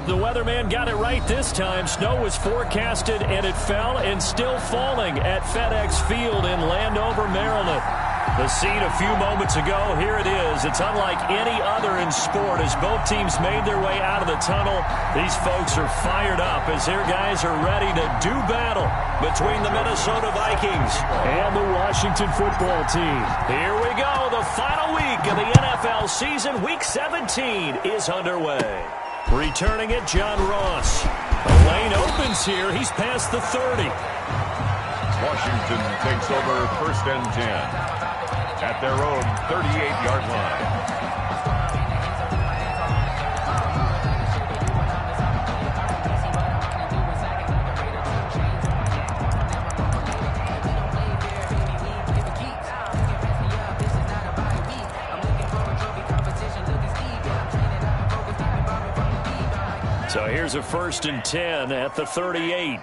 The weatherman got it right this time. Snow was forecasted, and it fell and still falling at FedEx Field in Landover, Maryland. The scene a few moments ago, here it is. It's unlike any other in sport as both teams made their way out of the tunnel. These folks are fired up as their guys are ready to do battle between the Minnesota Vikings and the Washington football team. Here we go. The final week of the NFL season, Week 17, is underway. Returning it, John Ross. The lane opens here. He's past the 30. Washington takes over 1st and 10. At their own 38-yard line. So here's a 1st and 10 at the 38.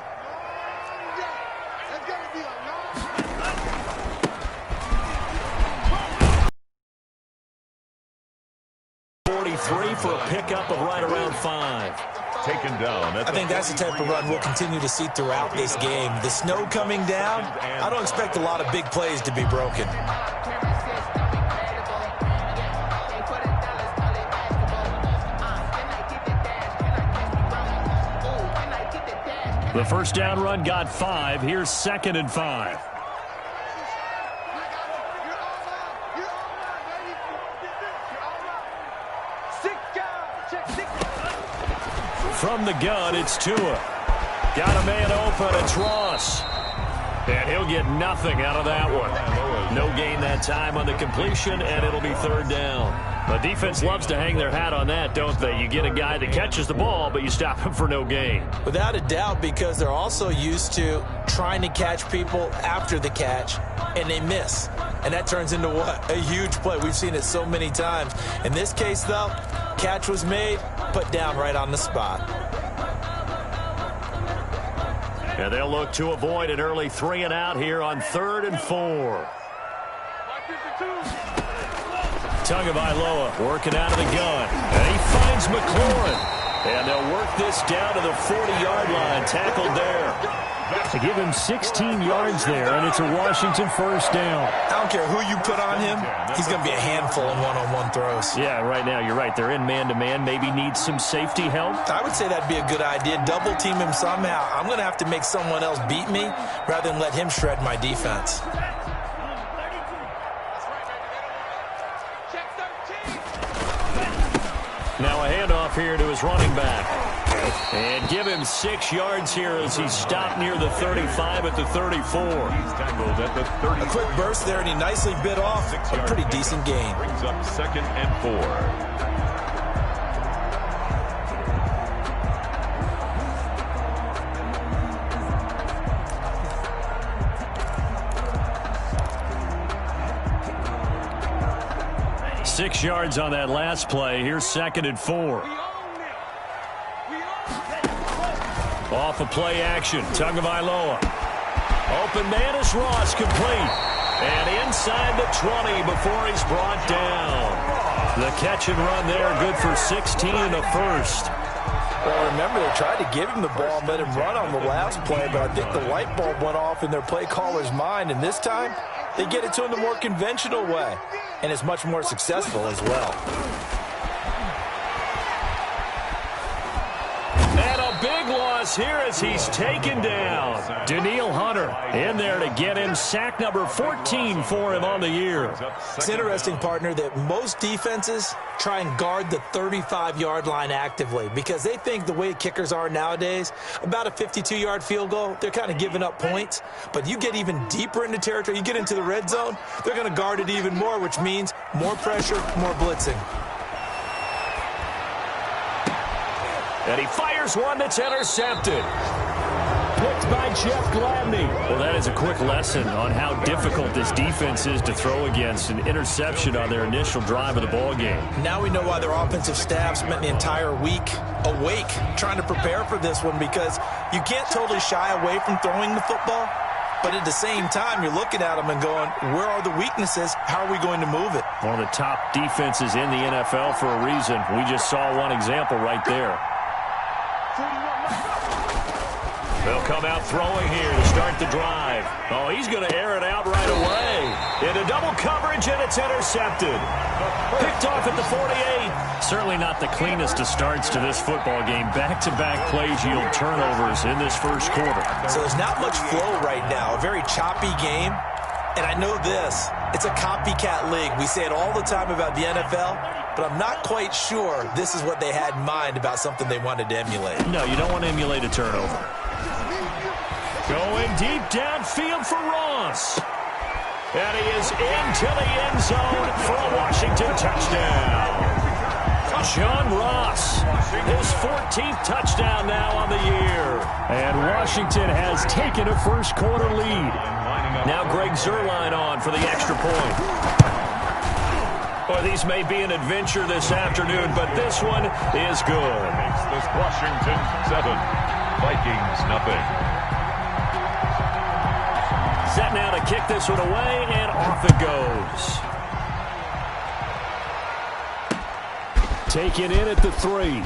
For a pickup of right around 5. Taken down. I think that's the type of run we'll continue to see throughout this game. The snow coming down, I don't expect a lot of big plays to be broken. The first down run got 5. Here's 2nd and 5. From the gun, it's Tua. Got a man open, it's Ross. And he'll get nothing out of that one. No gain that time on the completion, and it'll be 3rd down. The defense loves to hang their hat on that, don't they? You get a guy that catches the ball, but you stop him for no gain. Without a doubt, because they're also used to trying to catch people after the catch, and they miss. And that turns into what? A huge play. We've seen it so many times. In this case, though, catch was made, put down right on the spot. And they'll look to avoid an early 3 and out here on 3rd and 4. Tagovailoa working out of the gun. And he finds McLaurin. And they'll work this down to the 40-yard line. Tackled there. To give him 16 yards there, and it's a Washington 1st down. I don't care who you put on him. He's going to be a handful in one-on-one throws. Yeah, right now, you're right. They're in man-to-man. Maybe needs some safety help. I would say that'd be a good idea. Double team him somehow. I'm going to have to make someone else beat me rather than let him shred my defense. Now a handoff here to his running back. And give him 6 yards here as he's stopped near the 35 at the 34. He's tackled at the 30. A quick burst there, and he nicely bit off a pretty decent gain. Brings up 2nd and 4. Six yards on that last play. Here's 2nd and 4. Off of play action. Tagovailoa. Open man is Ross, complete. And inside the 20 before he's brought down. The catch and run there, good for 16 and a 1st. Well, remember, they tried to give him the ball and let him run on the last play, but I think the light bulb went off in their play caller's mind, and this time they get it to him the more conventional way, and it's much more successful as well. And a big loss here as he's taken down. Danielle Hunter in there to get him. Sack number 14 for him on the year. It's interesting, partner, that most defenses try and guard the 35-yard line actively because they think the way kickers are nowadays, about a 52-yard field goal, they're kind of giving up points. But you get even deeper into territory, you get into the red zone, they're going to guard it even more, which means more pressure, more blitzing. And he fires one that's intercepted. Picked by Jeff Gladney. Well, that is a quick lesson on how difficult this defense is to throw against. An interception on their initial drive of the ball game. Now we know why their offensive staff spent the entire week awake trying to prepare for this one, because you can't totally shy away from throwing the football, but at the same time, you're looking at them and going, where are the weaknesses? How are we going to move it? One of the top defenses in the NFL for a reason. We just saw one example right there. They'll come out throwing here to start the drive. Oh, he's going to air it out right away. Into double coverage, and it's intercepted. Picked off at the 48. Certainly not the cleanest of starts to this football game. Back-to-back plays yield turnovers in this first quarter. So there's not much flow right now. A very choppy game. And I know this. It's a copycat league. We say it all the time about the NFL, but I'm not quite sure this is what they had in mind about something they wanted to emulate. No, you don't want to emulate a turnover. Going deep downfield for Ross. And he is into the end zone for a Washington touchdown. John Ross, his 14th touchdown now on the year. And Washington has taken a first quarter lead. Now Greg Zuerlein on for the extra point. Boy, these may be an adventure this afternoon, but this one is good. Makes this Washington 7, Vikings nothing. Set now to kick this one away, and off it goes. Taken in at the 3.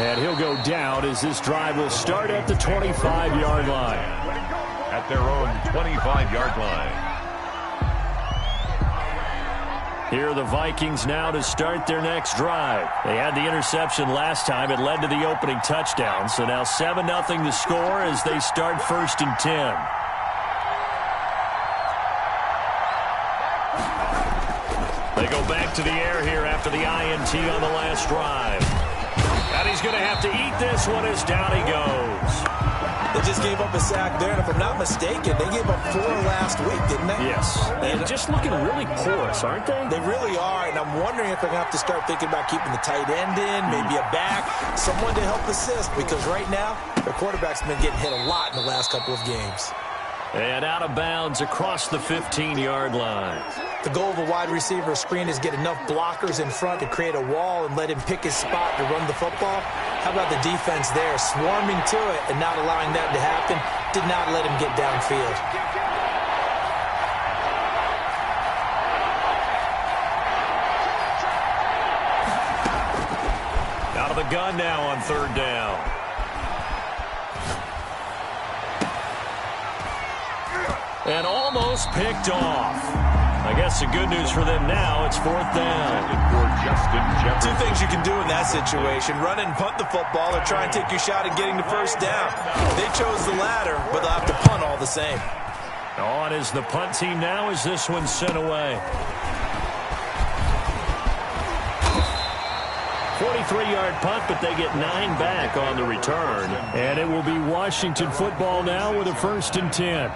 And he'll go down as this drive will start at the 25-yard line. At their own 25-yard line. Here are the Vikings now to start their next drive. They had the interception last time. It led to the opening touchdown. So now 7-0 to score as they start 1st and 10. They go back to the air here after the INT on the last drive. And he's going to have to eat this one as down he goes. They just gave up a sack there, and if I'm not mistaken, they gave up 4 last week, didn't they? Yes. And just looking really porous, aren't they? They really are, and I'm wondering if they're going to have to start thinking about keeping the tight end in, maybe a back, someone to help assist, because right now, their quarterback's been getting hit a lot in the last couple of games. And out of bounds across the 15-yard line. The goal of a wide receiver screen is get enough blockers in front to create a wall and let him pick his spot to run the football. How about the defense there, swarming to it and not allowing that to happen? Did not let him get downfield. Out of the gun now on 3rd down. And almost picked off. I guess the good news for them now, it's 4th down. For Justin Jefferson. 2 things you can do in that situation: run and punt the football, or try and take your shot at getting the 1st down. They chose the latter, but they'll have to punt all the same. On is the punt team now as this one's sent away. 43-yard punt, but they get 9 back on the return. And it will be Washington football now with a 1st and 10.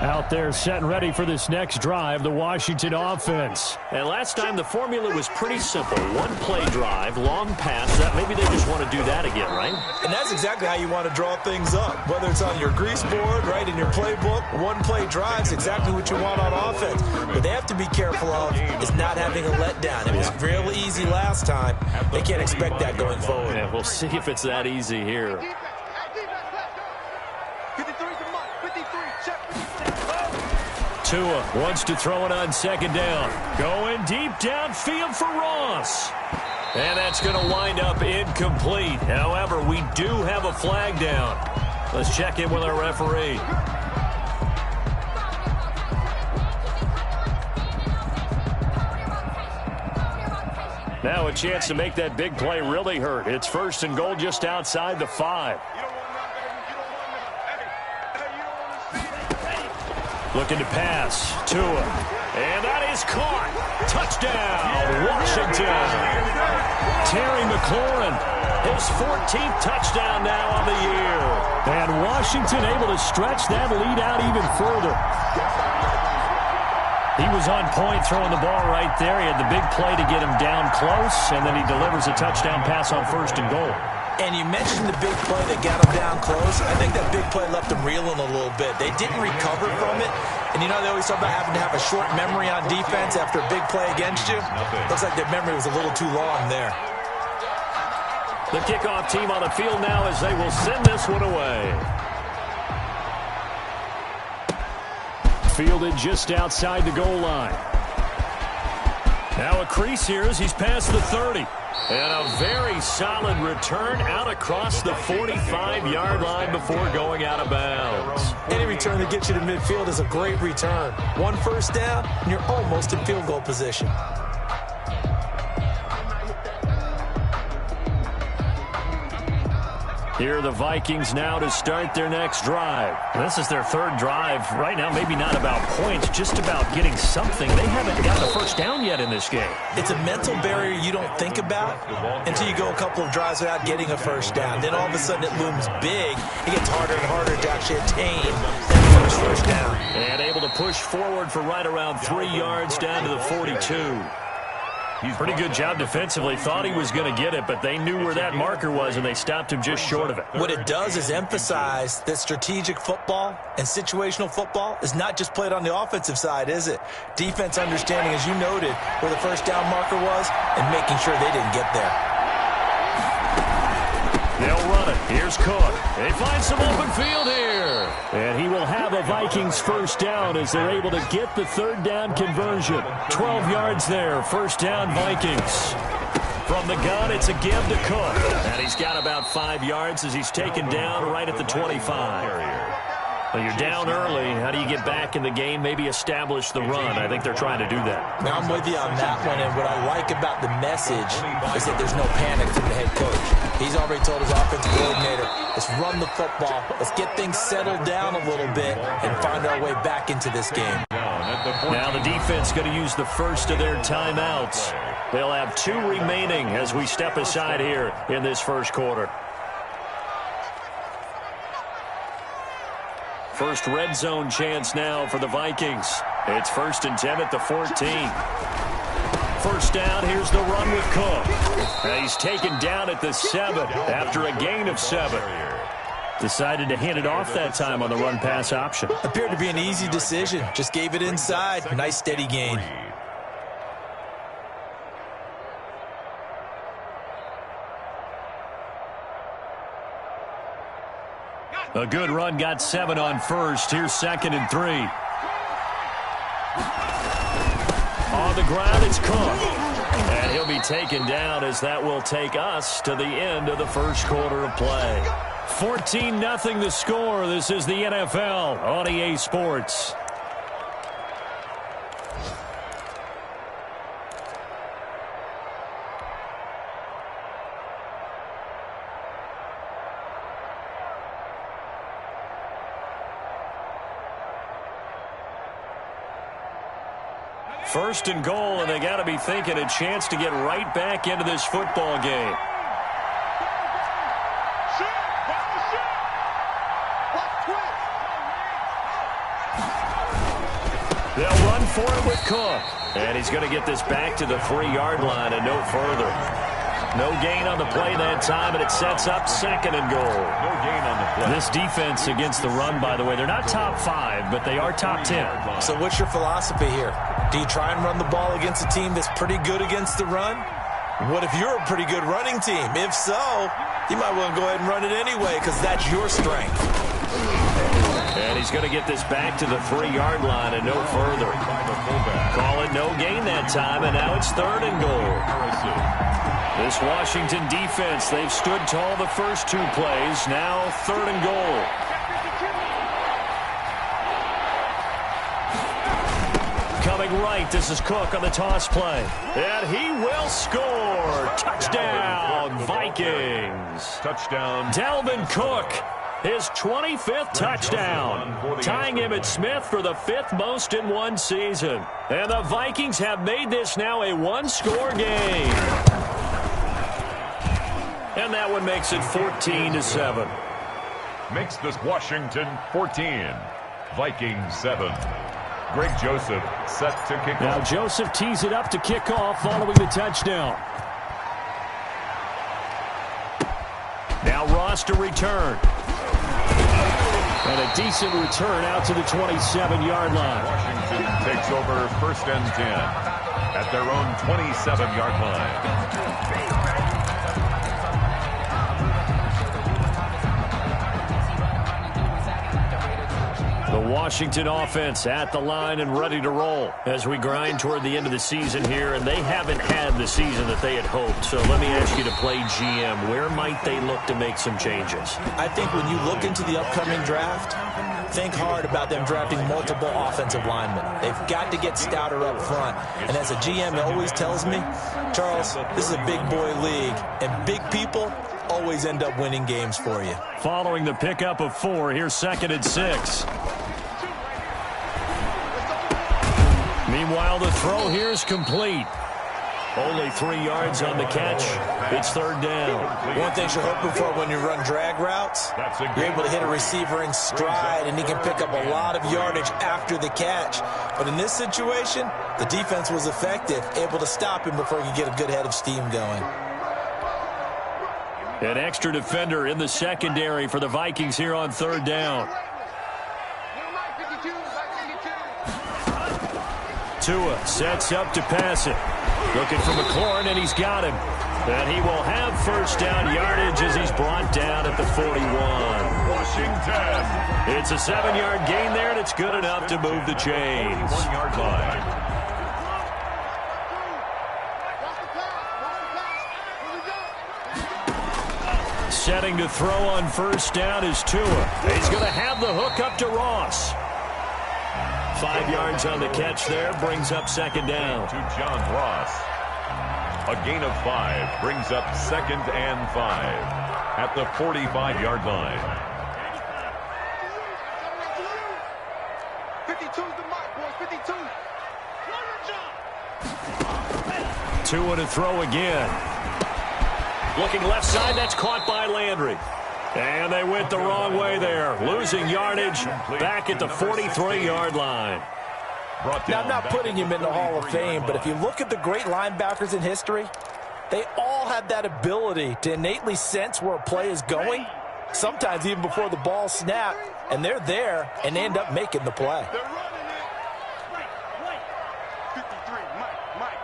Out there set and ready for this next drive, the Washington offense. And last time the formula was pretty simple. 1-play drive, long pass. Maybe they just want to do that again, right? And that's exactly how you want to draw things up. Whether it's on your grease board, right, in your playbook, 1-play drive's exactly what you want on offense. What they have to be careful of is not having a letdown. It was real easy last time. They can't expect that going forward. Yeah, we'll see if it's that easy here. Tua wants to throw it on 2nd down. Going deep downfield for Ross. And that's going to wind up incomplete. However, we do have a flag down. Let's check in with our referee. Now a chance to make that big play really hurt. It's 1st and goal just outside the 5. Looking to pass. Tua. And that is caught. Touchdown, Washington. Terry McLaurin, his 14th touchdown now on the year. And Washington able to stretch that lead out even further. He was on point throwing the ball right there. He had the big play to get him down close, and then he delivers a touchdown pass on 1st and goal. And you mentioned the big play that got him down close. I think that big play left him reeling a little bit. They didn't recover from it. And you know they always talk about having to have a short memory on defense after a big play against you. Looks like their memory was a little too long there. The kickoff team on the field now as they will send this one away. Fielded just outside the goal line. Now a crease here as he's past the 30. And a very solid return out across the 45-yard line before going out of bounds. Any return that gets you to midfield is a great return. One first down, and you're almost in field goal position. Here are the Vikings now to start their next drive. This is their third drive. Right now, maybe not about points, just about getting something. They haven't got the first down yet in this game. It's a mental barrier you don't think about until you go a couple of drives without getting a first down. Then all of a sudden it looms big. It gets harder and harder to actually attain that first down. And able to push forward for right around 3 yards down to the 42. Pretty good job defensively. Thought he was going to get it, but they knew where that marker was, and they stopped him just short of it. What it does is emphasize that strategic football and situational football is not just played on the offensive side, is it? Defense understanding, as you noted, where the first down marker was and making sure they didn't get there. They'll run it. Here's Cook. They find some open field here. And he will have a Vikings first down as they're able to get the third down conversion. 12 yards there. First down, Vikings. From the gun, it's a give to Cook. And he's got about 5 yards as he's taken down right at the 25. Well, you're down early. How do you get back in the game? Maybe establish the run. I think they're trying to do that. Now, I'm with you on that one, and what I like about the message is that there's no panic from the head coach. He's already told his offensive coordinator, let's run the football, let's get things settled down a little bit and find our way back into this game. Now the defense going to use the first of their timeouts. They'll have 2 remaining as we step aside here in this first quarter. First red zone chance now for the Vikings. It's 1st and 10 at the 14. First down, here's the run with Cook. And he's taken down at the 7 after a gain of 7. Decided to hand it off that time on the run-pass option. Appeared to be an easy decision. Just gave it inside. Nice steady gain. A good run, got 7 on first. Here's 2nd and 3. On the ground, it's Cook. And he'll be taken down as that will take us to the end of the first quarter of play. 14-0 the score. This is the NFL on EA Sports. First and goal, and they got to be thinking a chance to get right back into this football game. They'll run for it with Cook. And he's going to get this back to the 3-yard line and no further. No gain on the play that time, and it sets up 2nd and goal. No gain on the play. This defense against the run, by the way, they're not top 5, but they are top 10. So what's your philosophy here? Do you try and run the ball against a team that's pretty good against the run? What if you're a pretty good running team? If so, you might want to go ahead and run it anyway because that's your strength. And he's going to get this back to the 3-yard line and no further. Call it no gain that time, and now it's 3rd and goal. This Washington defense, they've stood tall the first 2 plays. Now 3rd and goal. Coming right, this is Cook on the toss play. And he will score. Touchdown, Vikings. Touchdown. Dalvin Cook, his 25th touchdown, tying him at Smith for the 5th most in one season. And the Vikings have made this now a 1-score game. And that one makes it 14-7. Makes this Washington 14. Vikings 7. Greg Joseph set to kick now off. Joseph tees it up to kick off following the touchdown. Now Ross to return. And a decent return out to the 27-yard line. Washington takes over 1st and 10 at their own 27-yard line. The Washington offense at the line and ready to roll as we grind toward the end of the season here, and they haven't had the season that they had hoped. So let me ask you to play GM. Where might they look to make some changes? I think when you look into the upcoming draft, think hard about them drafting multiple offensive linemen. They've got to get stouter up front. And as a GM, it always tells me, Charles, this is a big boy league, and big people always end up winning games for you. Following the pickup of 4, here's 2nd and 6. Meanwhile, the throw here is complete. Only 3 yards on the catch. It's 3rd down. One thing you're hoping for when you run drag routes, you're able to hit a receiver in stride, and he can pick up a lot of yardage after the catch. But in this situation, the defense was effective, able to stop him before he could get a good head of steam going. An extra defender in the secondary for the Vikings here on 3rd down. Tua sets up to pass it. Looking for McLaurin, and he's got him. And he will have 1st down yardage as he's brought down at the 41. Washington. It's a 7-yard gain there, and it's good enough to move the chains. 1-yard line. Setting to throw on 1st down is Tua. He's going to have the hook up to Ross. 5 yards on the catch there, brings up 2nd down. To John Ross. A gain of 5 brings up 2nd and 5 at the 45-yard line. 52's the mark, boys. 52. Tua to throw again. Looking left side, that's caught by Landry. And they went the wrong way there, losing yardage back at the 43-yard line. Now, I'm not putting him in the Hall of Fame, but if you look at the great linebackers in history, they all have that ability to innately sense where a play is going, sometimes even before the ball snapped, and they're there, and they end up making the play. They're running it. 53, Mike.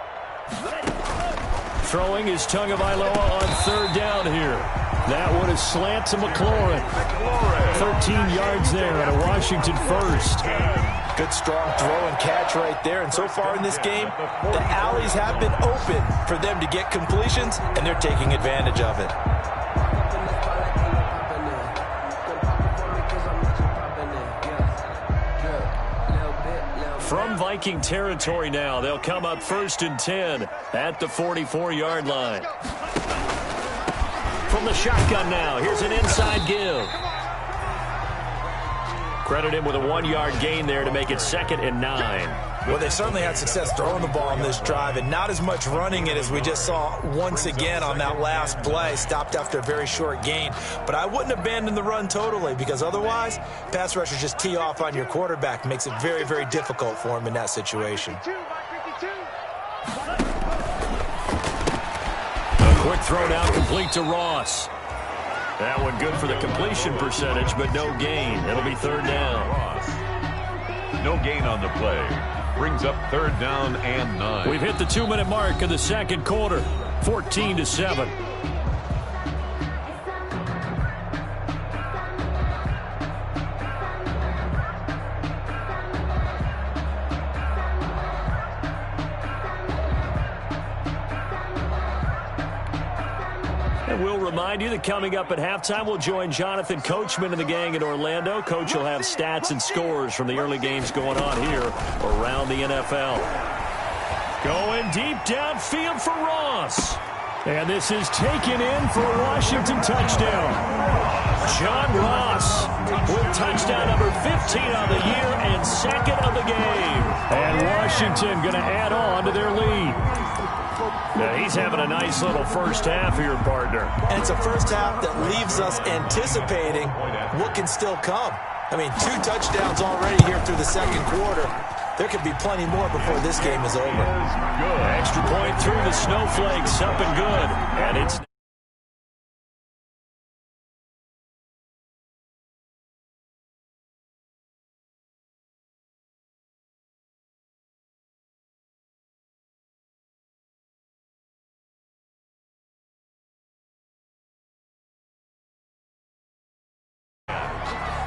Throwing is Tagovailoa on 3rd down here. That one is slant to McLaurin. 13 yards there at a Washington 1st. Good strong throw and catch right there. And so far in this game, the alleys have been open for them to get completions, and they're taking advantage of it. From Viking territory now, they'll come up 1st and 10 at the 44-yard line. From the shotgun now, here's an inside give. Credit him with a 1-yard gain there to make it 2nd and 9. Well, they certainly had success throwing the ball on this drive, and not as much running it as we just saw once again on that last play. Stopped after a very short gain. But I wouldn't abandon the run totally, because otherwise, pass rushers just tee off on your quarterback. Makes it very, very difficult for him in that situation. Quick throw down complete to Ross. That one good for the completion percentage, but no gain. It'll be 3rd down. Ross. No gain on the play. Brings up 3rd down and 9. We've hit the 2-minute mark of the 2nd quarter. 14-7. We'll remind you that coming up at halftime, we'll join Jonathan Coachman and the gang in Orlando. Coach will have stats and scores from the early games going on here around the NFL. Going deep downfield for Ross. And this is taken in for a Washington touchdown. John Ross with touchdown number 15 on the year and 2nd of the game. And Washington going to add on to their lead. Yeah, he's having a nice little first half here, partner. And it's a first half that leaves us anticipating what can still come. I mean, 2 touchdowns already here through the 2nd quarter. There could be plenty more before this game is over. Good. Extra point through the snowflakes, up and good. And it's...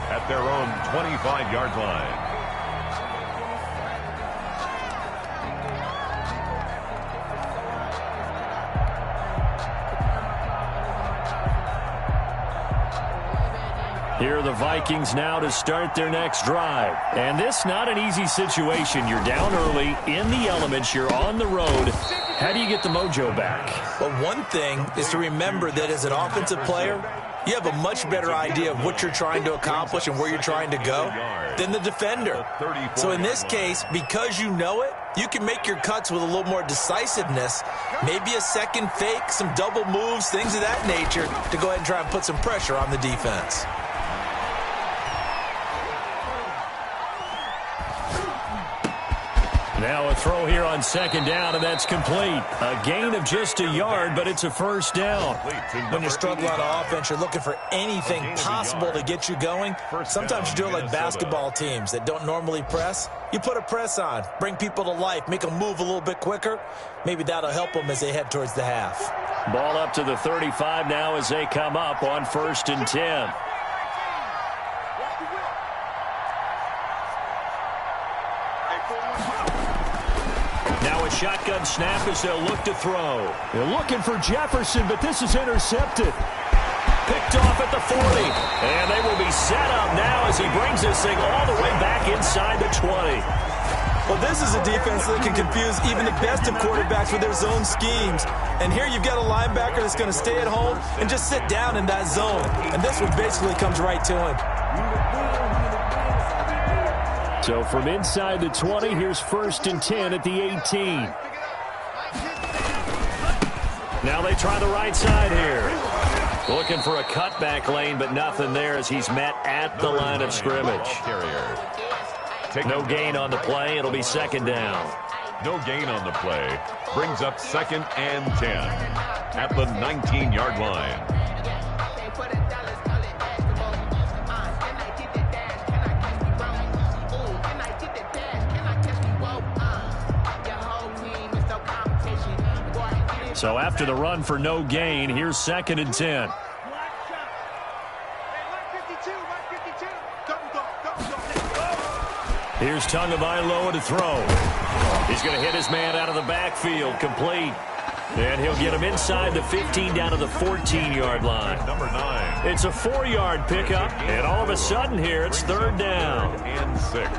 At their own 25-yard line. Here are the Vikings now to start their next drive. And this not an easy situation. You're down early, in the elements, you're on the road. How do you get the mojo back? Well, one thing is to remember that as an offensive player, you have a much better idea of what you're trying to accomplish and where you're trying to go than the defender. So in this case, because you know it, you can make your cuts with a little more decisiveness, maybe a second fake, some double moves, things of that nature, to go ahead and try and put some pressure on the defense. Now a throw here on second down, and that's complete. A gain of just a yard, but it's a first down. When you're struggling on offense, you're looking for anything possible to get you going. Sometimes you do it like basketball teams that don't normally press. You put a press on, bring people to life, make them move a little bit quicker. Maybe that'll help them as they head towards the half. Ball up to the 35 now as they come up on 1st and 10. Shotgun snap as they'll look to throw. They're looking for Jefferson, but this is intercepted. Picked off at the 40. And they will be set up now as he brings this thing all the way back inside the 20. Well, this is a defense that can confuse even the best of quarterbacks with their zone schemes. And here you've got a linebacker that's going to stay at home and just sit down in that zone. And this one basically comes right to him. So from inside the 20, here's 1st and 10 at the 18. Now they try the right side here. Looking for a cutback lane, but nothing there as he's met at the line of scrimmage. No gain on the play. It'll be second down. No gain on the play. Brings up 2nd and 10 at the 19-yard line. So after the run for no gain, here's 2nd and 10. Here's Tagovailoa to throw. He's going to hit his man out of the backfield, complete. And he'll get him inside the 15 down to the 14-yard line. Number 9. It's a 4-yard pickup, and all of a sudden here it's 3rd down. And 6.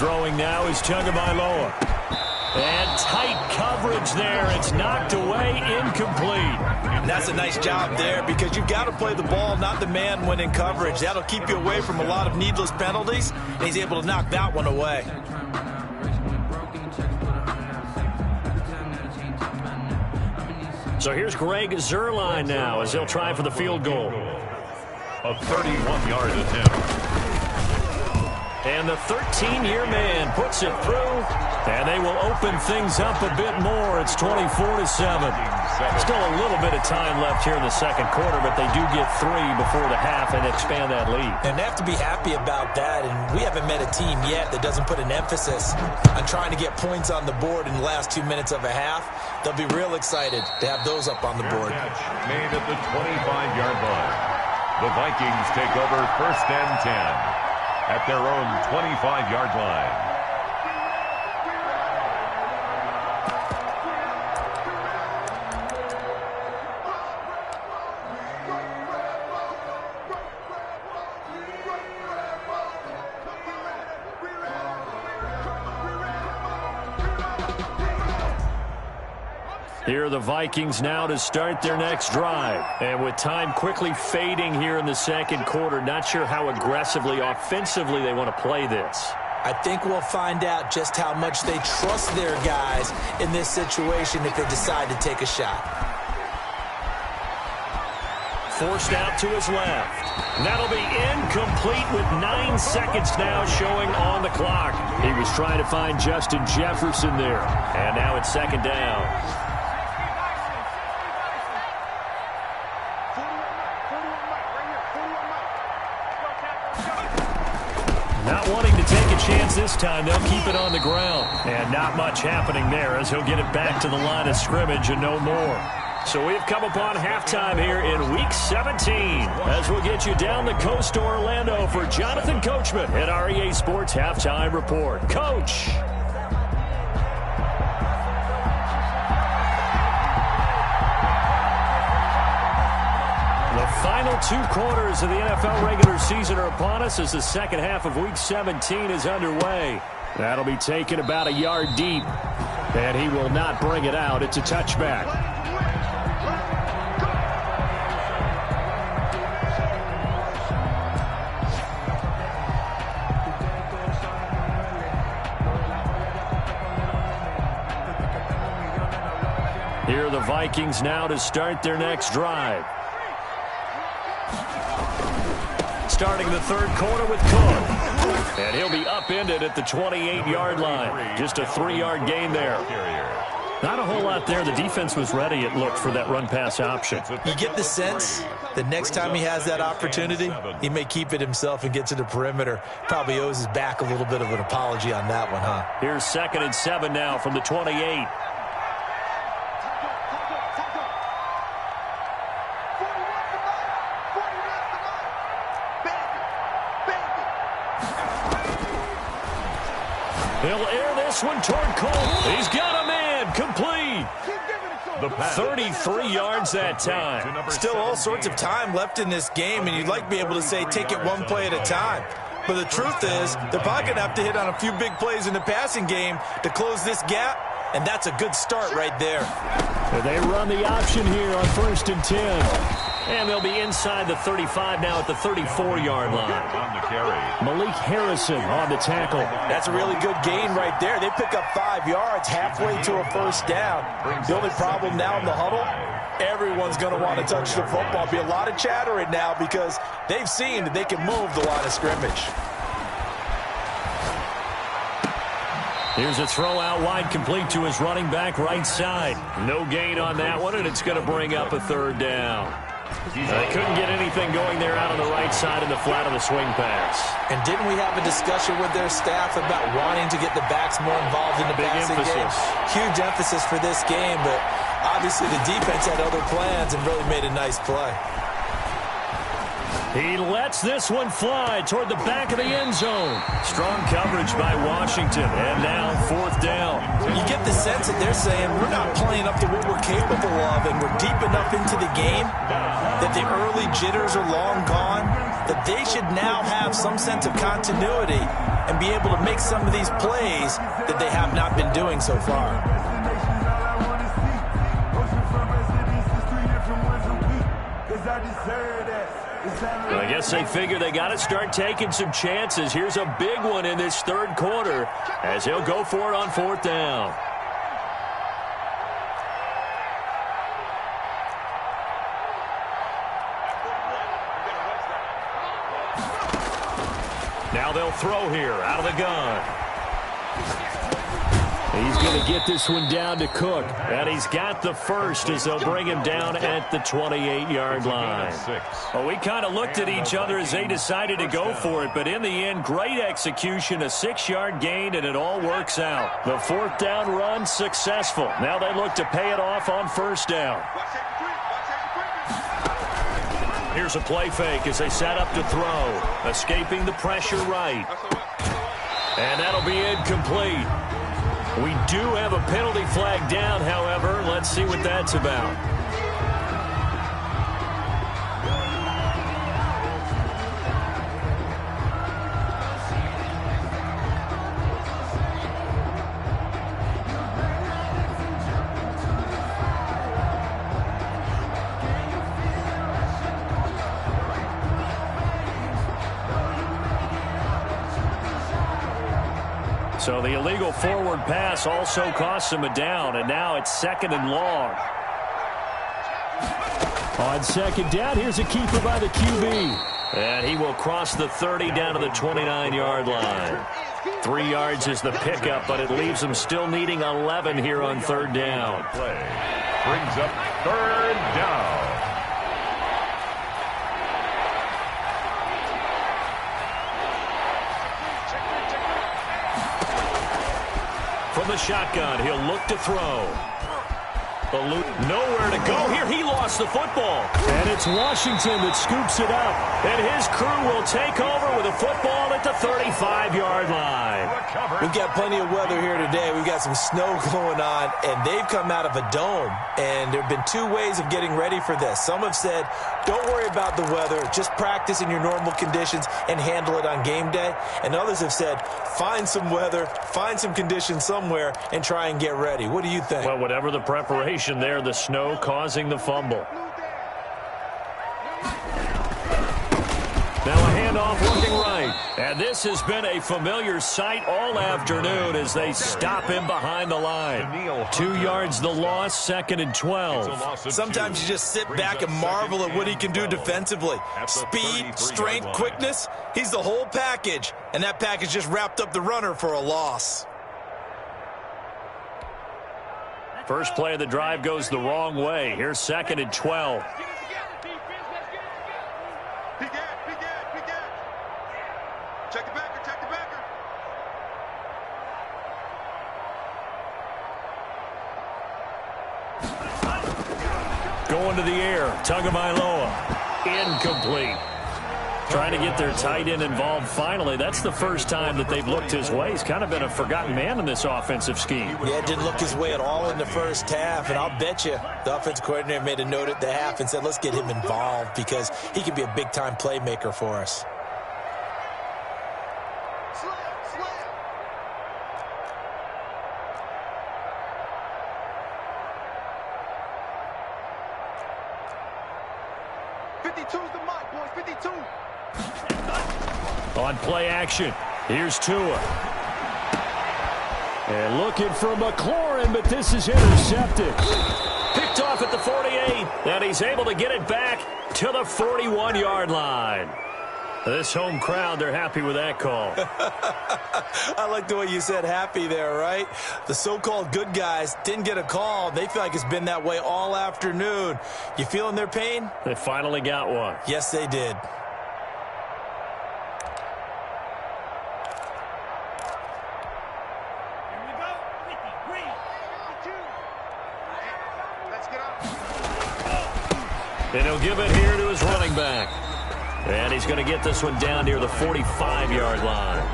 Throwing now is Tagovailoa. And tight coverage there. It's knocked away, incomplete. That's a nice job there because you've got to play the ball, not the man when in coverage. That'll keep you away from a lot of needless penalties, and he's able to knock that one away. So here's Greg Zuerlein now as he'll try for the field goal. A 31-yard attempt. And the 13-year man puts it through, and they will open things up a bit more. It's 24-7. Still a little bit of time left here in the second quarter, but they do get 3 before the half and expand that lead. And they have to be happy about that, and we haven't met a team yet that doesn't put an emphasis on trying to get points on the board in the last 2 minutes of a half. They'll be real excited to have those up on the board. Made at the 25-yard line. The Vikings take over 1st and 10. At their own 25-yard line. Here are the Vikings now to start their next drive. And with time quickly fading here in the second quarter, not sure how aggressively, offensively they want to play this. I think we'll find out just how much they trust their guys in this situation if they decide to take a shot. Forced out to his left. And that'll be incomplete with 9 seconds now showing on the clock. He was trying to find Justin Jefferson there. And now it's second down. Not wanting to take a chance this time, they'll keep it on the ground. And not much happening there as he'll get it back to the line of scrimmage and no more. So we've come upon halftime here in Week 17 as we'll get you down the coast to Orlando for Jonathan Coachman at our EA Sports Halftime Report. Coach! The final 2 quarters of the NFL regular season are upon us as the second half of Week 17 is underway. That'll be taken about a yard deep, and he will not bring it out. It's a touchback. Here are the Vikings now to start their next drive. Starting the third quarter with Cook. And he'll be upended at the 28-yard line. Just a 3-yard gain there. Not a whole lot there. The defense was ready, it looked, for that run-pass option. You get the sense the next time he has that opportunity, he may keep it himself and get to the perimeter. Probably owes his back a little bit of an apology on that one, huh? Here's 2nd and 7 now from the 28. He'll air this one toward Cole. He's got a man. Complete. 33 yards that time. Still all sorts of time left in this game, and you'd like to be able to say take it one play at a time. But the truth is, they're probably going to have to hit on a few big plays in the passing game to close this gap, and that's a good start right there. And they run the option here on 1st and 10. And they'll be inside the 35 now at the 34-yard line. Malik Harrison on the tackle. That's a really good gain right there. They pick up 5 yards halfway to a first down. The only problem now in the huddle, everyone's going to want to touch the football. Be a lot of chatter right now because they've seen that they can move the line of scrimmage. Here's a throw out wide, complete to his running back right side. No gain on that one, and it's going to bring up a 3rd down. They couldn't get anything going there out on the right side in the flat of the swing pass. And didn't we have a discussion with their staff about wanting to get the backs more involved in the passing game? Huge emphasis for this game, but obviously the defense had other plans and really made a nice play. He lets this one fly toward the back of the end zone. Strong coverage by Washington, and now 4th down. You get the sense that they're saying we're not playing up to what we're capable of, and we're deep enough into the game that the early jitters are long gone, that they should now have some sense of continuity and be able to make some of these plays that they have not been doing so far. I guess they figure they got to start taking some chances. Here's a big one in this 3rd quarter as he'll go for it on 4th down. Now they'll throw here out of the gun. He's going to get this one down to Cook. And he's got the first as they'll bring him down at the 28-yard line. Well, we kind of looked at each other as they decided to go for it. But in the end, great execution, a 6-yard gain, and it all works out. The 4th down run successful. Now they look to pay it off on 1st down. Here's a play fake as they set up to throw. Escaping the pressure right. And that'll be incomplete. We do have a penalty flag down, however. Let's see what that's about. So the illegal forward pass also costs him a down, and now it's 2nd and long. On 2nd down, here's a keeper by the QB. And he will cross the 30 down to the 29-yard line. 3 yards is the pickup, but it leaves them still needing 11 here on 3rd down. Brings up 3rd down. the shotgun. He'll look to throw. Nowhere to go here. He lost the football. And it's Washington that scoops it up. And his crew will take over with a football at the 35-yard line. We've got plenty of weather here today. We've got some snow going on, and they've come out of a dome. And there have been two ways of getting ready for this. Some have said, don't worry about the weather. Just practice in your normal conditions and handle it on game day. And others have said, find some weather, find some conditions somewhere, and try and get ready. What do you think? Well, whatever the preparation there, the snow causing the fumble. Now a handoff looking right. And this has been a familiar sight all afternoon as they stop him behind the line. 2 yards the loss, 2nd and 12. Sometimes you just sit back and marvel at what he can do defensively. Speed, strength, quickness, he's the whole package. And that package just wrapped up the runner for a loss. First play of the drive goes the wrong way. Here's 2nd and 12. Check the backer, check the backer. Going to the air. Tagovailoa. Incomplete. Trying to get their tight end involved finally. That's the first time that they've looked his way. He's kind of been a forgotten man in this offensive scheme. Yeah, it didn't look his way at all in the first half, and I'll bet you the offensive coordinator made a note at the half and said, let's get him involved because he can be a big-time playmaker for us. Slam, slam. 52's the mic, boys, 52. On play action, here's Tua. And looking for McLaurin, but this is intercepted. Picked off at the 48, and he's able to get it back to the 41-yard line. This home crowd, they're happy with that call. I like the way you said happy there, right? The so-called good guys didn't get a call. They feel like it's been that way all afternoon. You feeling their pain? They finally got one. Yes, they did. And he'll give it here to his running back. And he's going to get this one down near the 45-yard line.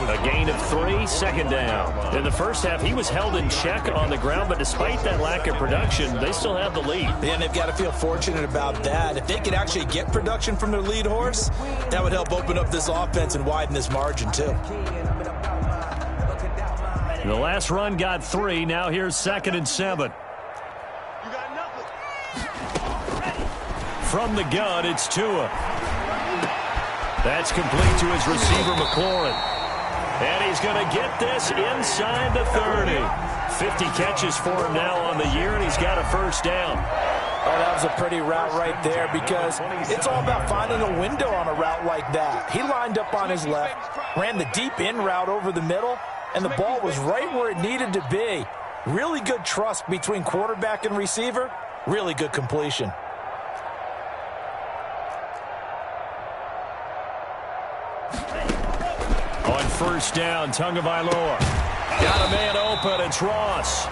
A gain of 3, 2nd down. In the first half, he was held in check on the ground, but despite that lack of production, they still have the lead. And they've got to feel fortunate about that. If they could actually get production from their lead horse, that would help open up this offense and widen this margin, too. The last run got 3. Now here's 2nd and 7. You got nothing. From the gun, it's Tua. That's complete to his receiver, McLaurin. And he's going to get this inside the 30. 50 catches for him now on the year, and he's got a first down. Oh, that was a pretty route right there because it's all about finding a window on a route like that. He lined up on his left, ran the deep in route over the middle, and the ball was right where it needed to be. Really good trust between quarterback and receiver. Really good completion. On first down, Tagovailoa. Got a man open. It's Ross.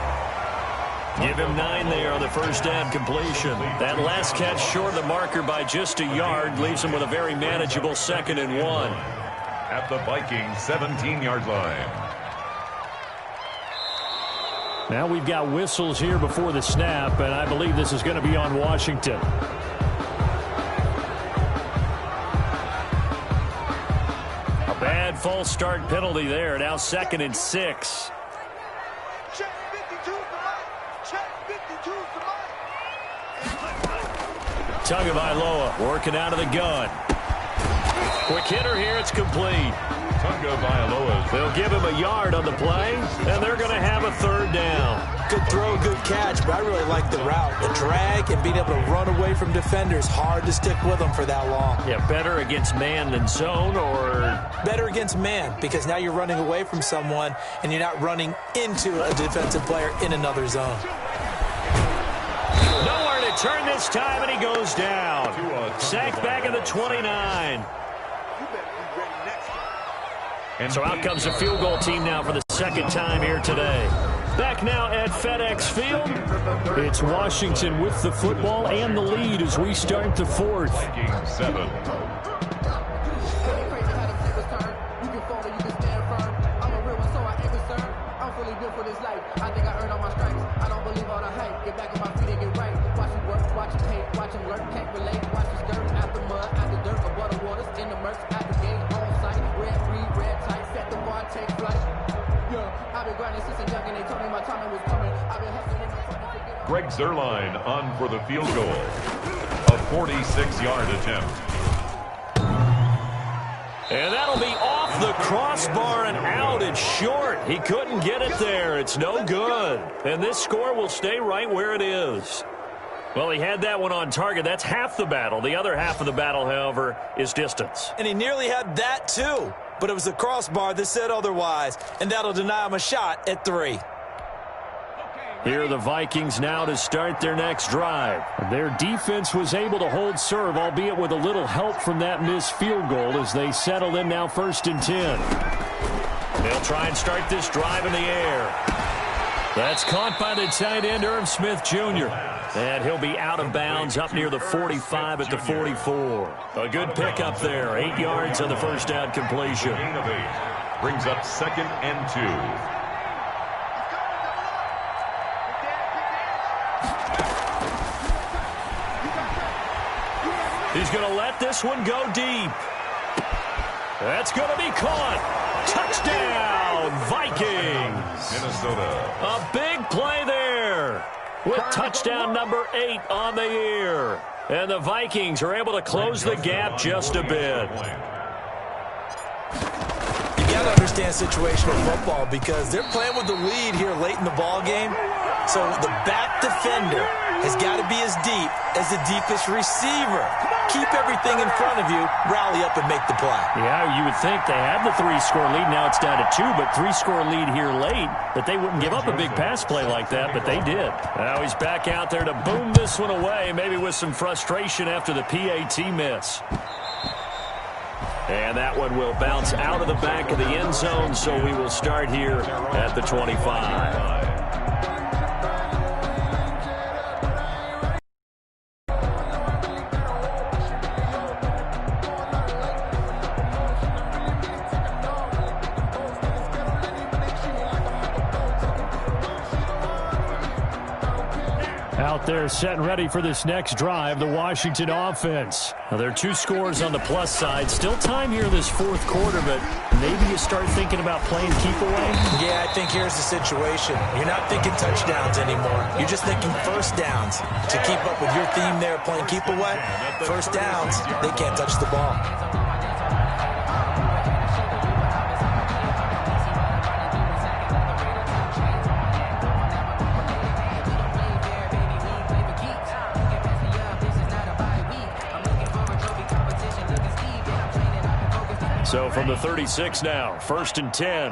Give him 9 there on the first down completion. That last catch short of the marker by just a yard leaves him with a very manageable 2nd and 1. At the Vikings 17-yard line. Now we've got whistles here before the snap, and I believe this is going to be on Washington. A bad false start penalty there. Now 2nd and 6. Check 52's the mic. Check 52's the mic. Tagovailoa working out of the gun. Quick hitter here. It's complete. Tagovailoa. They'll give him a yard on the play, and they're going to have a 3rd down. Good throw, good catch, but I really like the route. The drag and being able to run away from defenders. Hard to stick with them for that long. Yeah, better against man than zone, or Better against man because now you're running away from someone and you're not running into a defensive player in another zone. nowhere to turn this time, and he goes down. Sacked back at the 29. So out comes the field goal team now for the second time here today. Back now at FedEx Field, it's Washington with the football and the lead as we start the fourth. Vikings 7. Greg Zerline on for the field goal. A 46-yard attempt. And that'll be off the crossbar and out. It's short. He couldn't get it there. It's no good. And this score will stay right where it is. Well, he had that one on target. That's half the battle. The other half of the battle, however, is distance. And he nearly had that, too. But it was the crossbar that said otherwise. And that'll deny him a shot at 3. Here are the Vikings now to start their next drive. Their defense was able to hold serve, albeit with a little help from that missed field goal as they settle in now 1st and 10. They'll try and start this drive in the air. That's caught by the tight end, Irv Smith Jr. And he'll be out of bounds up near the 45 at the 44. A good pickup there. 8 yards on the first down completion. Gain of 8. Brings up 2nd and 2. He's going to let this one go deep. That's going to be caught. Touchdown, Vikings. Minnesota. A big play there with touchdown number 8 on the year. And the Vikings are able to close the gap just a bit. You got to understand situational football because they're playing with the lead here late in the ball game. So the back defender has got to be as deep as the deepest receiver. Keep everything in front of you, rally up and make the play. Yeah, you would think they had the 3-score lead. Now it's down to 2, but 3-score lead here late. That they wouldn't give up a big pass play like that, but they did. Now he's back out there to boom this one away, maybe with some frustration after the PAT miss. And that one will bounce out of the back of the end zone, so we will start here at the 25. Out there set and ready for this next drive, the Washington offense. Now, there are 2 scores on the plus side. Still time here in this 4th quarter, but maybe you start thinking about playing keep away? Yeah, I think here's the situation. You're not thinking touchdowns anymore. You're just thinking first downs. To keep up with your theme there, playing keep away, first downs, they can't touch the ball. So from the 36 now, 1st and 10.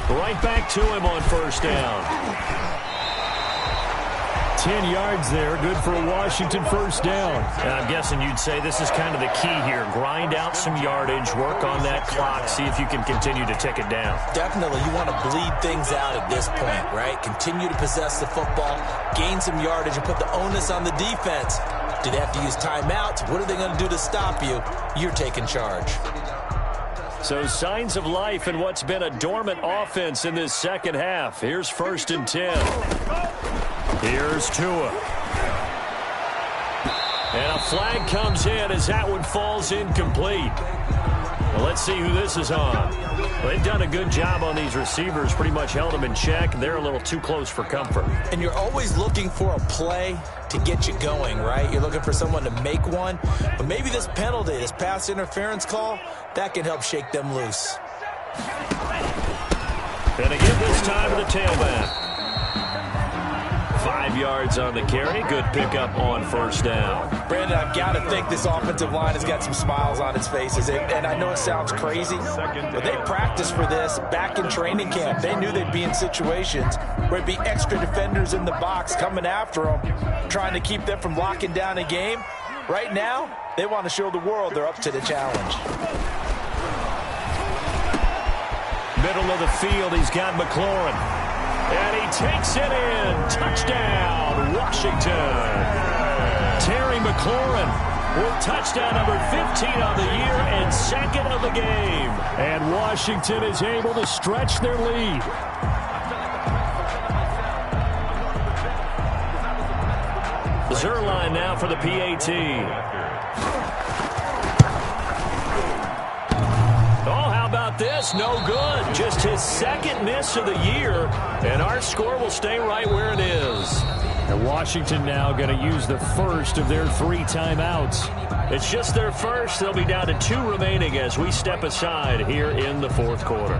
Right back to him on 1st down. 10 yards there, good for a Washington 1st down. And I'm guessing you'd say this is kind of the key here. Grind out some yardage, work on that clock, see if you can continue to tick it down. Definitely, you want to bleed things out at this point, right? Continue to possess the football, gain some yardage, and put the onus on the defense. Do they have to use timeouts? What are they going to do to stop you? You're taking charge. So signs of life in what's been a dormant offense in this second half. Here's 1st and 10. Here's Tua. And a flag comes in as that one falls incomplete. Well, let's see who this is on. Well, they've done a good job on these receivers, pretty much held them in check. They're a little too close for comfort. And you're always looking for a play to get you going, right? You're looking for someone to make one. But maybe this penalty, this pass interference call, that can help shake them loose. And again this time to the tailback. 5 yards on the carry. Good pickup on 1st down. Brandon, I've got to think this offensive line has got some smiles on its faces. And I know it sounds crazy, but they practiced for this back in training camp. They knew they'd be in situations where it'd be extra defenders in the box coming after them, trying to keep them from locking down a game. Right now, They want to show the world they're up to the challenge. Middle of the field, he's got McLaurin. And he takes it in. Touchdown, Washington. Terry McLaurin with touchdown number 15 on the year and second of the game. And Washington is able to stretch their lead. Zerline now for the PAT. Oh, how about this? No good. Just his second miss of the year. And our score will stay right where it is. And Washington now going to use the first of their 3 timeouts. It's just their first. They'll be down to 2 remaining as we step aside here in the 4th quarter.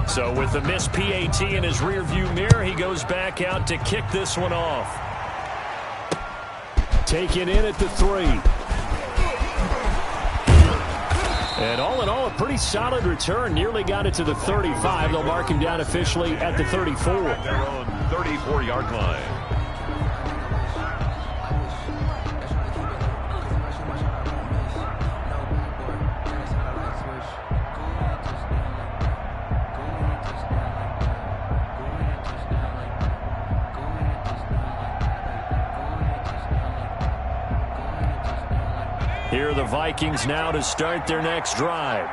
So with the missed PAT in his rearview mirror, he goes back out to kick this one off. Taken in at the 3. And all in all, a pretty solid return. Nearly got it to the 35. They'll mark him down officially at the 34. Their own 34-yard line. Here are the Vikings now to start their next drive.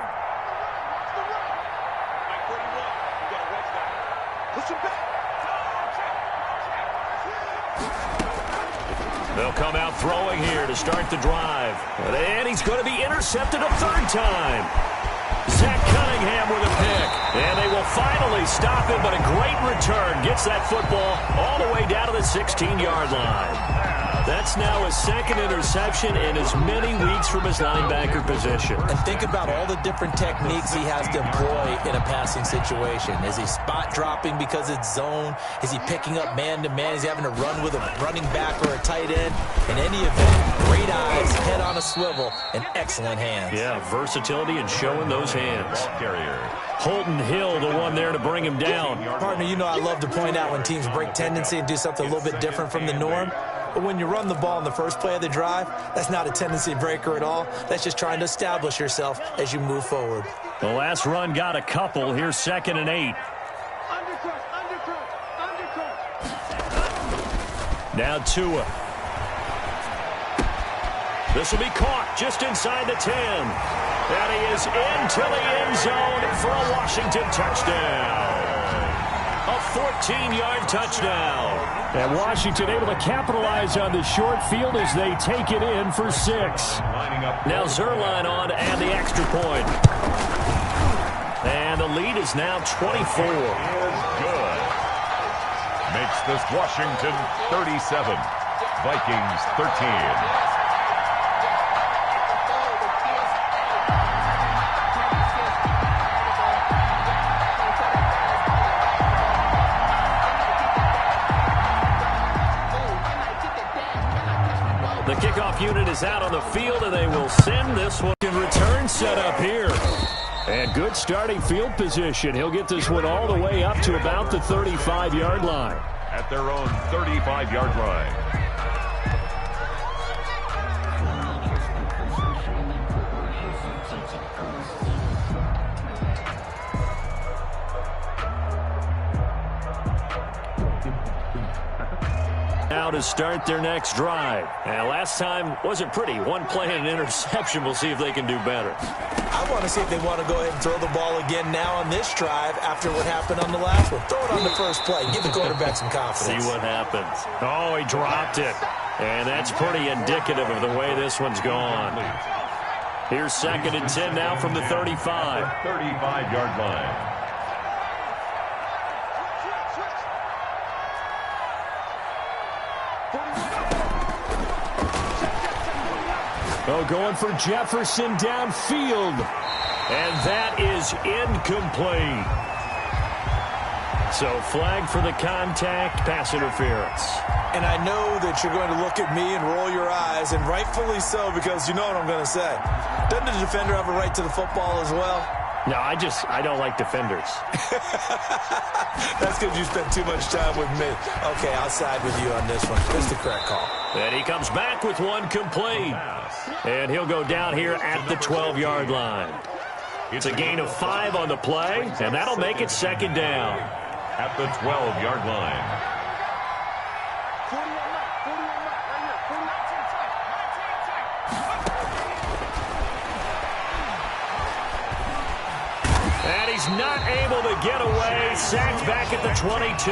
They'll come out throwing here to start the drive. And he's going to be intercepted a 3rd time. Zach Cunningham with a pick. And they will finally stop him, but a great return. Gets that football all the way down to the 16-yard line. That's now his 2nd interception in as many weeks from his linebacker position. And think about all the different techniques he has to employ in a passing situation. Is he spot dropping because it's zone? Is he picking up man-to-man? Is he having to run with a running back or a tight end? In any event, great eyes, head on a swivel, and excellent hands. Yeah, versatility and showing those hands. Ball carrier. Holton Hill, the one there to bring him down. Partner, you know I love to point out when teams break tendency and do something a little bit different from the norm. But when you run the ball in the first play of the drive, that's not a tendency breaker at all. That's just trying to establish yourself as you move forward. The last run got a couple. Here's 2nd and 8. Now Tua. This will be caught just inside the 10. And he is into the end zone for a Washington touchdown. A 14-yard touchdown. And Washington able to capitalize on the short field as they take it in for 6. Now Zerline on to add the extra point. And the lead is now 24. Good. Makes this Washington 37. Vikings 13. The kickoff unit is out on the field, and they will send this one in return set up here. And good starting field position. He'll get this one all the way up to about the 35-yard line. At their own 35-yard line. Now to start their next drive. And last time wasn't pretty. One play and an interception. We'll see if they can do better. I want to see if they want to go ahead and throw the ball again now on this drive after what happened on the last one. Throw it on the first play. Give the quarterback some confidence. See what happens. Oh, he dropped it. And that's pretty indicative of the way this one's gone. Here's 2nd and 10 now from the 35. 35-yard line. Oh, going for Jefferson downfield. And that is incomplete. So flag for the contact, pass interference. And I know that you're going to look at me and roll your eyes, and rightfully so, because you know what I'm going to say. Doesn't the defender have a right to the football as well? No, I don't like defenders. That's because you spent too much time with me. Okay, I'll side with you on this one. It's the correct call. And he comes back with one complete. And he'll go down here at the 12-yard line. It's a gain of 5 on the play, and that'll make it second down. At the 12-yard line. And he's not able to get away. Sacked back at the 22.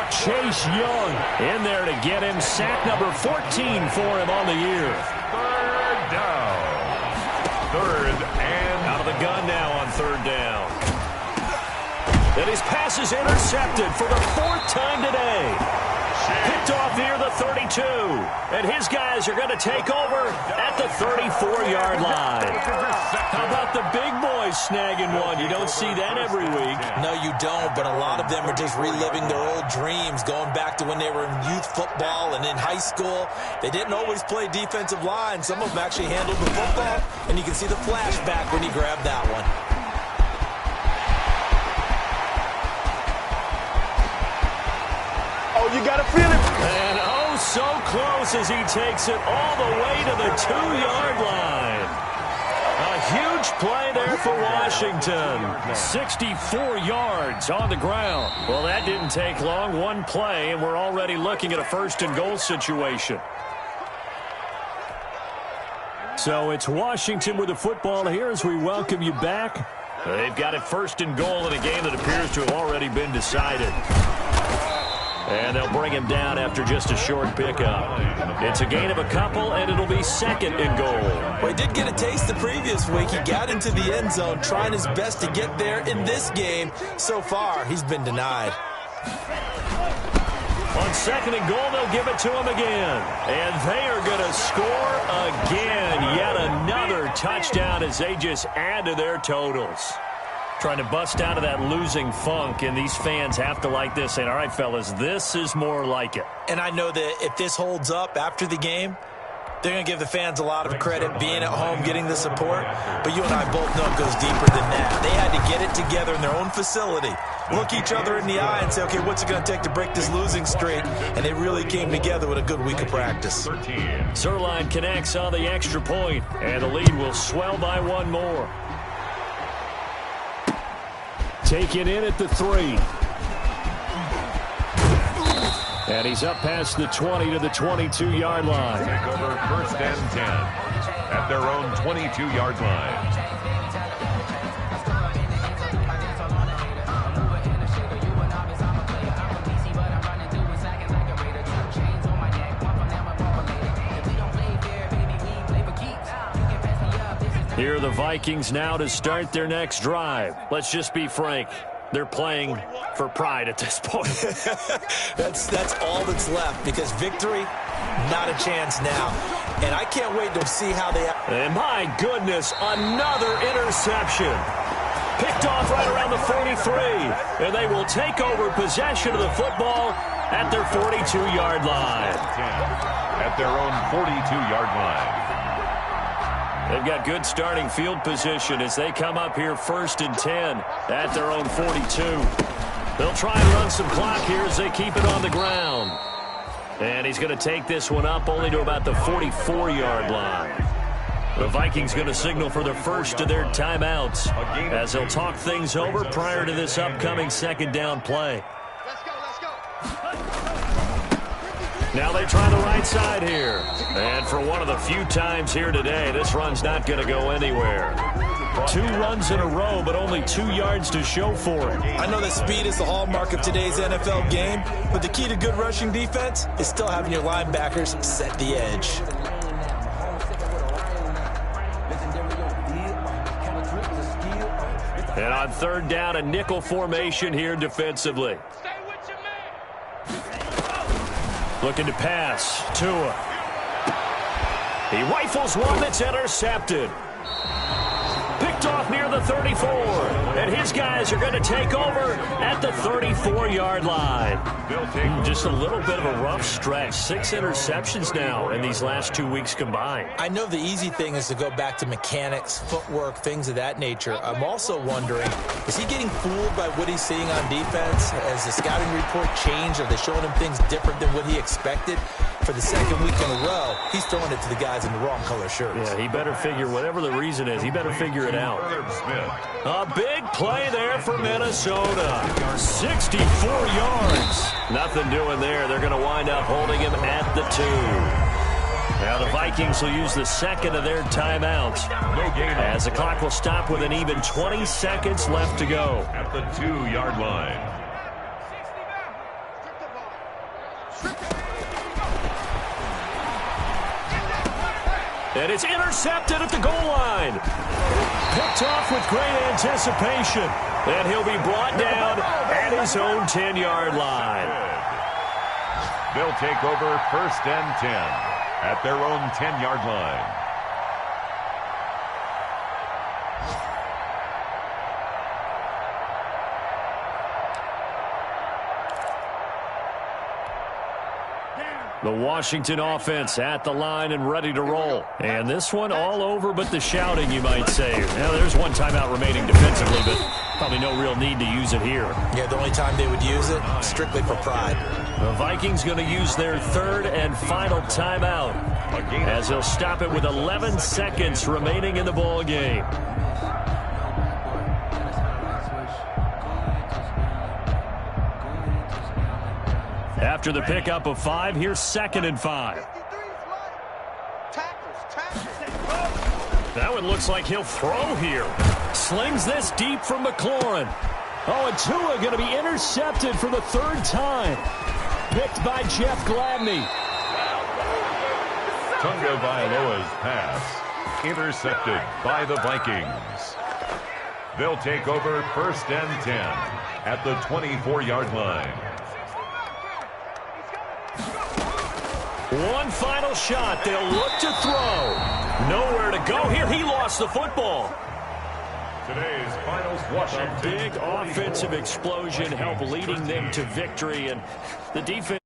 Chase Young in there to get him. Sack number 14 for him on the year. Third down. Third and out of the gun now on third down. And his pass is intercepted for the 4th time today. Picked off near the 32. And his guys are going to take over at the 34-yard line. How about the big boys snagging one? You don't see that every week. No, you don't, but a lot of them are just reliving their old dreams, going back to when they were in youth football and in high school. They didn't always play defensive line. Some of them actually handled the football, and you can see the flashback when he grabbed that one. You got to feel it. And oh, so close as he takes it all the way to the 2-yard line. A huge play there for Washington. 64 yards on the ground. Well, that didn't take long. One play, and we're already looking at a 1st and goal situation. So it's Washington with the football here as we welcome you back. They've got it 1st and goal in a game that appears to have already been decided. And they'll bring him down after just a short pickup. It's a gain of a couple, and it'll be 2nd and goal. Well, he did get a taste the previous week. He got into the end zone, trying his best to get there in this game. So far, he's been denied. On 2nd and goal, they'll give it to him again. And they are going to score again. Yet another touchdown as they just add to their totals. Trying to bust out of that losing funk, and these fans have to like this. Saying, all right, fellas, this is more like it. And I know that if this holds up after the game, they're going to give the fans a lot of credit being at home, getting the support. But you and I both know it goes deeper than that. They had to get it together in their own facility, look each other in the eye and say, okay, what's it going to take to break this losing streak? And they really came together with a good week of practice. Zuerlein connects on the extra point, and the lead will swell by one more. Taken in at the 3. And he's up past the 20 to the 22-yard line. Take over 1st and 10 at their own 22-yard line. Here are the Vikings now to start their next drive. Let's just be frank. They're playing for pride at this point. That's all that's left, because victory, not a chance now. And I can't wait to see how they... And my goodness, another interception. Picked off right around the 43. And they will take over possession of the football at their 42-yard line. At their own 42-yard line. They've got good starting field position as they come up here 1st and 10 at their own 42. They'll try and run some clock here as they keep it on the ground. And he's going to take this one up only to about the 44-yard line. The Vikings going to signal for the first of their timeouts as they'll talk things over prior to this upcoming 2nd down play. Now they try the right side here. And for one of the few times here today, this run's not going to go anywhere. 2 runs in a row, but only 2 yards to show for it. I know that speed is the hallmark of today's NFL game, but the key to good rushing defense is still having your linebackers set the edge. And on 3rd down, a nickel formation here defensively. Looking to pass. Tua. He rifles one that's intercepted. Picked off near the the 34. And his guys are going to take over at the 34-yard line. Just a little bit of a rough stretch. 6 interceptions now in these last 2 weeks combined. I know the easy thing is to go back to mechanics, footwork, things of that nature. I'm also wondering, is he getting fooled by what he's seeing on defense? Has the scouting report changed? Are they showing him things different than what he expected? For the second week in a row, he's throwing it to the guys in the wrong color shirts. Yeah, he better figure, whatever the reason is, he better figure it out. A big play there for Minnesota. 64 yards. Nothing doing there. They're going to wind up holding him at the 2. Now the Vikings will use the second of their timeouts, as the clock will stop with an even 20 seconds left to go. At the 2-yard line. And it's intercepted at the goal line. Picked off with great anticipation. And he'll be brought down at his own 10-yard line. They'll take over 1st and 10 at their own 10-yard line. The Washington offense at the line and ready to roll. And this one all over but the shouting, you might say. Now, there's one timeout remaining defensively, but probably no real need to use it here. Yeah, the only time they would use it, strictly for pride. The Vikings going to use their 3rd and final timeout, as they'll stop it with 11 seconds remaining in the ball game. After the pickup of 5, here's 2nd and 5. That one looks like he'll throw here. Slings this deep from McLaurin. Oh, and Tua going to be intercepted for the 3rd time. Picked by Jeff Gladney. Tunga Vailoa's pass intercepted by the Vikings. They'll take over 1st and 10 at the 24-yard line. One final shot. They'll look to throw. Nowhere to go here. He lost the football. Today's finals, Washington. A big offensive explosion helped leading them to victory, and the defense